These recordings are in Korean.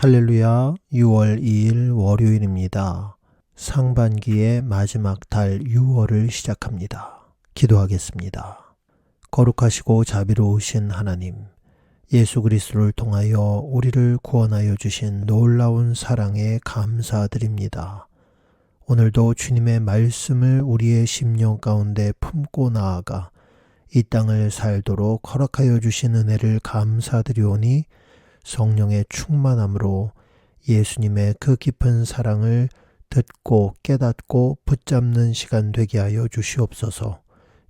할렐루야, 6월 2일 월요일입니다. 상반기의 마지막 달 6월을 시작합니다. 기도하겠습니다. 거룩하시고 자비로우신 하나님, 예수 그리스도를 통하여 우리를 구원하여 주신 놀라운 사랑에 감사드립니다. 오늘도 주님의 말씀을 우리의 심령 가운데 품고 나아가 이 땅을 살도록 허락하여 주신 은혜를 감사드리오니 성령의 충만함으로 예수님의 그 깊은 사랑을 듣고 깨닫고 붙잡는 시간 되게 하여 주시옵소서.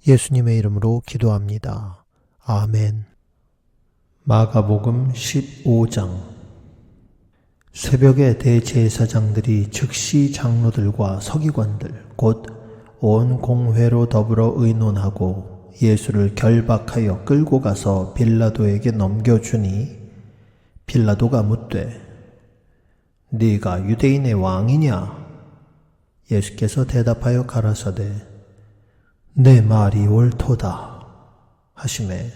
예수님의 이름으로 기도합니다. 아멘. 마가복음 15장. 새벽에 대제사장들이 즉시 장로들과 서기관들 곧 온 공회로 더불어 의논하고 예수를 결박하여 끌고 가서 빌라도에게 넘겨주니 빌라도가 묻되 네가 유대인의 왕이냐? 예수께서 대답하여 가라사대 내 말이 옳도다 하시매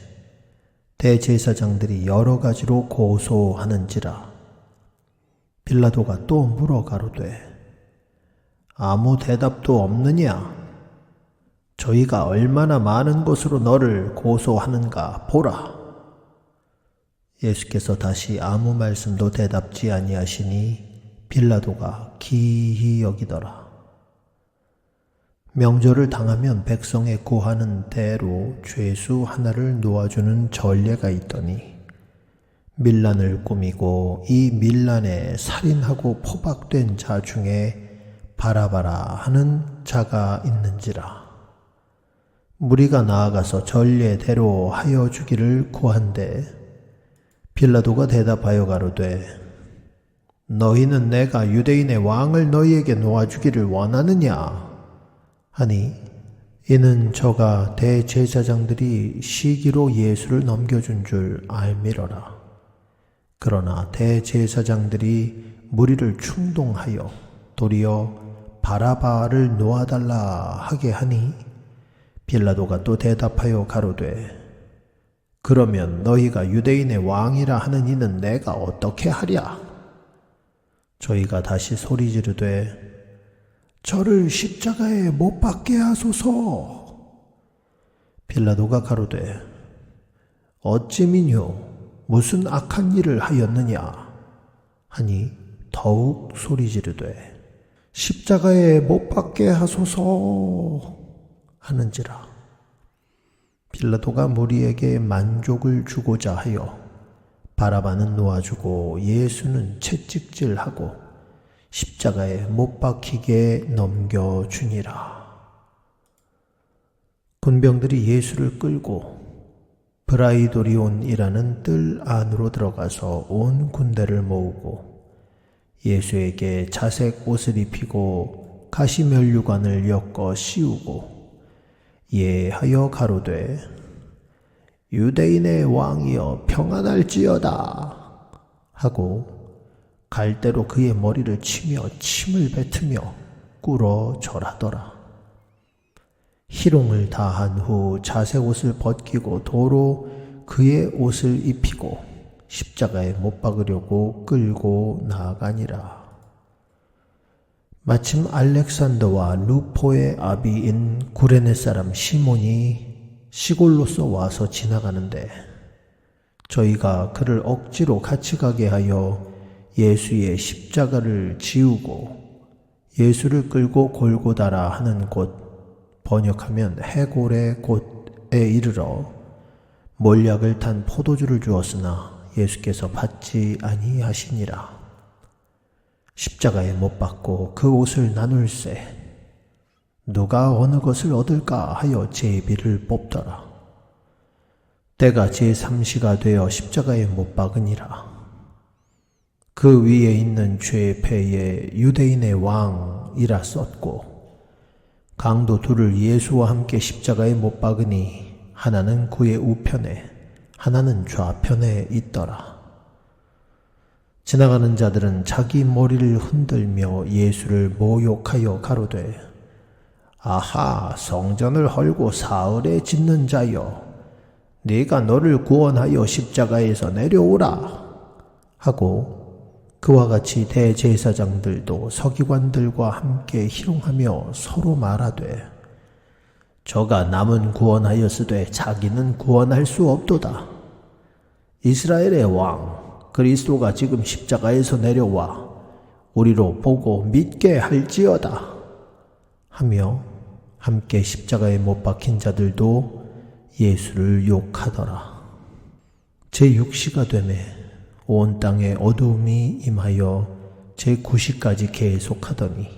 대제사장들이 여러 가지로 고소하는지라. 빌라도가 또 물어 가로되 아무 대답도 없느냐? 저희가 얼마나 많은 것으로 너를 고소하는가 보라. 예수께서 다시 아무 말씀도 대답지 아니하시니 빌라도가 기히 여기더라. 명절을 당하면 백성에 구하는 대로 죄수 하나를 놓아주는 전례가 있더니 밀란을 꾸미고 이 밀란에 살인하고 포박된 자 중에 바라바라 하는 자가 있는지라. 무리가 나아가서 전례대로 하여 주기를 구한데 빌라도가 대답하여 가로되 너희는 내가 유대인의 왕을 너희에게 놓아주기를 원하느냐 하니 이는 저가 대제사장들이 시기로 예수를 넘겨준 줄 알미러라. 그러나 대제사장들이 무리를 충동하여 도리어 바라바를 놓아달라 하게 하니 빌라도가 또 대답하여 가로되 그러면 너희가 유대인의 왕이라 하는 이는 내가 어떻게 하랴? 저희가 다시 소리 지르되 저를 십자가에 못 박게 하소서. 빌라도가 가로되 어찌미뇨 무슨 악한 일을 하였느냐 하니 더욱 소리 지르되 십자가에 못 박게 하소서 하는지라. 빌라도가 무리에게 만족을 주고자 하여 바라바는 놓아주고 예수는 채찍질하고 십자가에 못 박히게 넘겨주니라. 군병들이 예수를 끌고 브라이도리온이라는 뜰 안으로 들어가서 온 군대를 모으고 예수에게 자색 옷을 입히고 가시면류관을 엮어 씌우고 예하여 가로되 유대인의 왕이여 평안할지어다 하고 갈대로 그의 머리를 치며 침을 뱉으며 꿇어 절하더라. 희롱을 다한 후 자색 옷을 벗기고 도로 그의 옷을 입히고 십자가에 못 박으려고 끌고 나아가니라. 마침 알렉산더와 루포의 아비인 구레네 사람 시몬이 시골로서 와서 지나가는데 저희가 그를 억지로 같이 가게 하여 예수의 십자가를 지우고 예수를 끌고 골고다라 하는 곳 번역하면 해골의 곳에 이르러 몰약을 탄 포도주를 주었으나 예수께서 받지 아니하시니라. 십자가에 못 박고 그 옷을 나눌세 누가 어느 것을 얻을까 하여 제비를 뽑더라. 때가 제3시가 되어 십자가에 못 박으니라. 그 위에 있는 죄패에 유대인의 왕이라 썼고 강도 둘을 예수와 함께 십자가에 못 박으니 하나는 그의 우편에 하나는 좌편에 있더라. 지나가는 자들은 자기 머리를 흔들며 예수를 모욕하여 가로되 아하 성전을 헐고 사흘에 짓는 자여 네가 너를 구원하여 십자가에서 내려오라 하고 그와 같이 대제사장들도 서기관들과 함께 희롱하며 서로 말하되 저가 남은 구원하였으되 자기는 구원할 수 없도다. 이스라엘의 왕 그리스도가 지금 십자가에서 내려와 우리로 보고 믿게 할지어다 하며 함께 십자가에 못 박힌 자들도 예수를 욕하더라. 제6시가 되매 온 땅에 어두움이 임하여 제9시까지 계속하더니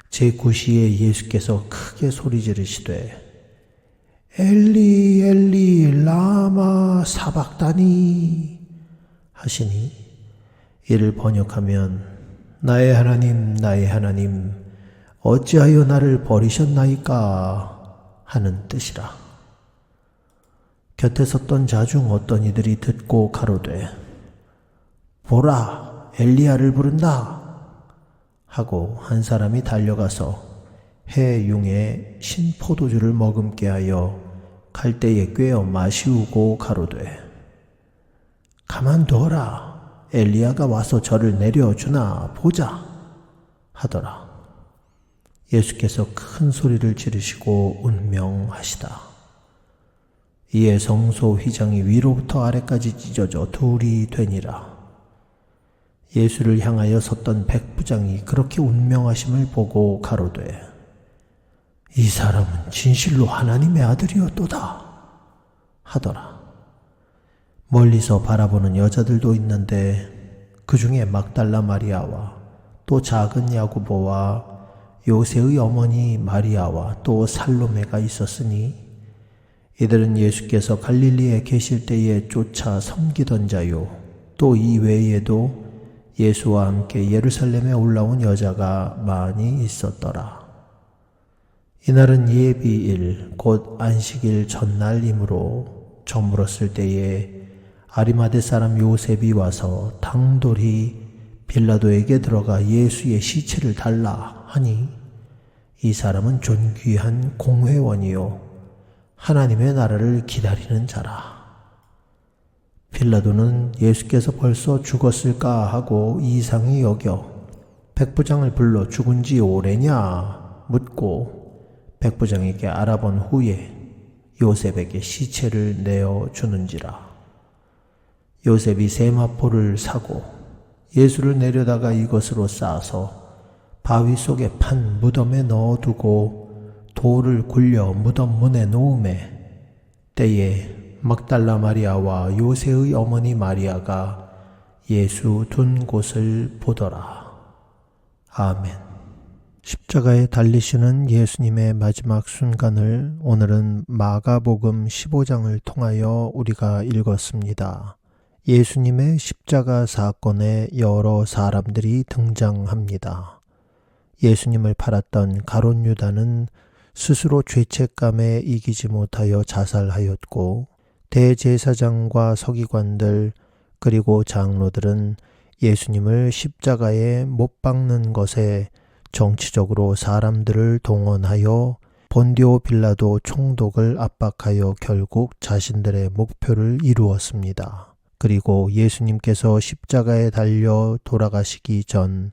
제9시에 예수께서 크게 소리 지르시되 엘리 엘리 라마 사박다니 하시니 이를 번역하면 나의 하나님 어찌하여 나를 버리셨나이까 하는 뜻이라. 곁에 섰던 자 중 어떤 이들이 듣고 가로되 보라 엘리야를 부른다 하고 한 사람이 달려가서 해융에 신포도주를 머금게 하여 갈대에 꿰어 마시우고 가로되 가만두어라 엘리야가 와서 저를 내려주나 보자 하더라. 예수께서 큰 소리를 지르시고 운명하시다. 이에 성소 휘장이 위로부터 아래까지 찢어져 둘이 되니라. 예수를 향하여 섰던 백부장이 그렇게 운명하심을 보고 가로되 이 사람은 진실로 하나님의 아들이었도다 하더라. 멀리서 바라보는 여자들도 있는데 그 중에 막달라 마리아와 또 작은 야고보와 요새의 어머니 마리아와 또 살로메가 있었으니 이들은 예수께서 갈릴리에 계실 때에 쫓아 섬기던 자요 또 이 외에도 예수와 함께 예루살렘에 올라온 여자가 많이 있었더라. 이날은 예비일 곧 안식일 전날이므로 저물었을 때에 아리마대 사람 요셉이 와서 당돌이 빌라도에게 들어가 예수의 시체를 달라 하니 이 사람은 존귀한 공회원이요 하나님의 나라를 기다리는 자라. 빌라도는 예수께서 벌써 죽었을까 하고 이상히 여겨 백부장을 불러 죽은 지 오래냐 묻고 백부장에게 알아본 후에 요셉에게 시체를 내어주는지라. 요셉이 세마포를 사고 예수를 내려다가 이것으로 싸서 바위 속에 판 무덤에 넣어두고 돌을 굴려 무덤 문에 놓음에 때에 막달라 마리아와 요새의 어머니 마리아가 예수 둔 곳을 보더라. 아멘. 십자가에 달리시는 예수님의 마지막 순간을 오늘은 마가복음 15장을 통하여 우리가 읽었습니다. 예수님의 십자가 사건에 여러 사람들이 등장합니다. 예수님을 팔았던 가룟 유다는 스스로 죄책감에 이기지 못하여 자살하였고 대제사장과 서기관들 그리고 장로들은 예수님을 십자가에 못 박는 것에 정치적으로 사람들을 동원하여 본디오 빌라도 총독을 압박하여 결국 자신들의 목표를 이루었습니다. 그리고 예수님께서 십자가에 달려 돌아가시기 전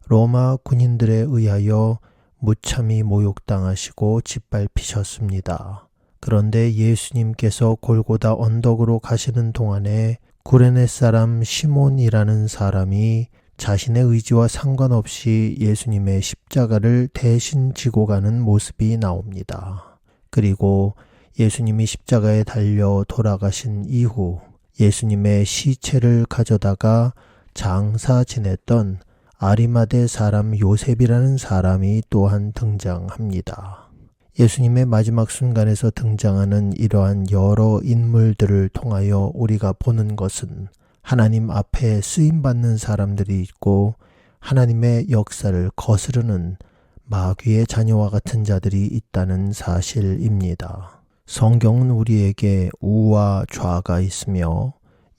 로마 군인들에 의하여 무참히 모욕당하시고 짓밟히셨습니다. 그런데 예수님께서 골고다 언덕으로 가시는 동안에 구레네 사람 시몬이라는 사람이 자신의 의지와 상관없이 예수님의 십자가를 대신 지고 가는 모습이 나옵니다. 그리고 예수님이 십자가에 달려 돌아가신 이후 예수님의 시체를 가져다가 장사 지냈던 아리마대 사람 요셉이라는 사람이 또한 등장합니다. 예수님의 마지막 순간에서 등장하는 이러한 여러 인물들을 통하여 우리가 보는 것은 하나님 앞에 쓰임받는 사람들이 있고 하나님의 역사를 거스르는 마귀의 자녀와 같은 자들이 있다는 사실입니다. 성경은 우리에게 우와 좌가 있으며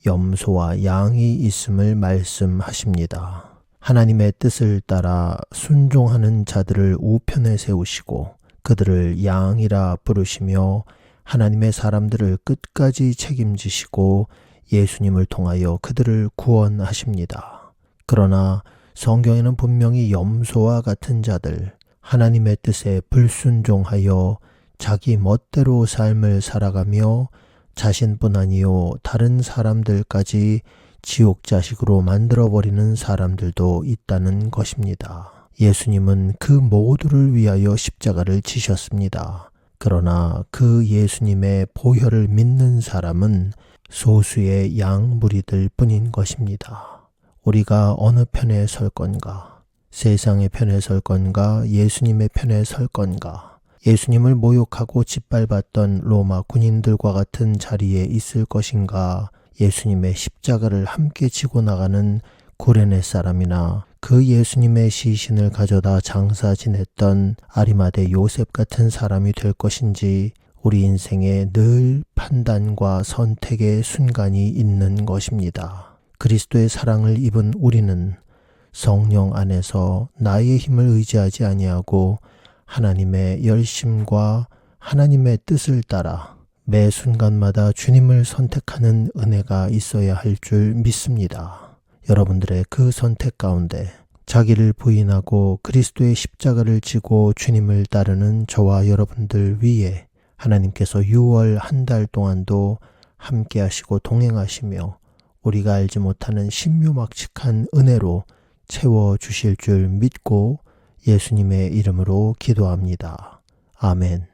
염소와 양이 있음을 말씀하십니다. 하나님의 뜻을 따라 순종하는 자들을 우편에 세우시고 그들을 양이라 부르시며 하나님의 사람들을 끝까지 책임지시고 예수님을 통하여 그들을 구원하십니다. 그러나 성경에는 분명히 염소와 같은 자들, 하나님의 뜻에 불순종하여 자기 멋대로 삶을 살아가며 자신뿐 아니요 다른 사람들까지 지옥 자식으로 만들어버리는 사람들도 있다는 것입니다. 예수님은 그 모두를 위하여 십자가를 지셨습니다. 그러나 그 예수님의 보혈을 믿는 사람은 소수의 양 무리들 뿐인 것입니다. 우리가 어느 편에 설 건가? 세상의 편에 설 건가? 예수님의 편에 설 건가? 예수님을 모욕하고 짓밟았던 로마 군인들과 같은 자리에 있을 것인가? 예수님의 십자가를 함께 지고 나가는 구레네 사람이나 그 예수님의 시신을 가져다 장사 지냈던 아리마대 요셉 같은 사람이 될 것인지 우리 인생에 늘 판단과 선택의 순간이 있는 것입니다. 그리스도의 사랑을 입은 우리는 성령 안에서 나의 힘을 의지하지 아니하고 하나님의 열심과 하나님의 뜻을 따라 매 순간마다 주님을 선택하는 은혜가 있어야 할 줄 믿습니다. 여러분들의 그 선택 가운데 자기를 부인하고 그리스도의 십자가를 지고 주님을 따르는 저와 여러분들 위에 하나님께서 6월 한 달 동안도 함께 하시고 동행하시며 우리가 알지 못하는 신묘막측한 은혜로 채워주실 줄 믿고 예수님의 이름으로 기도합니다. 아멘.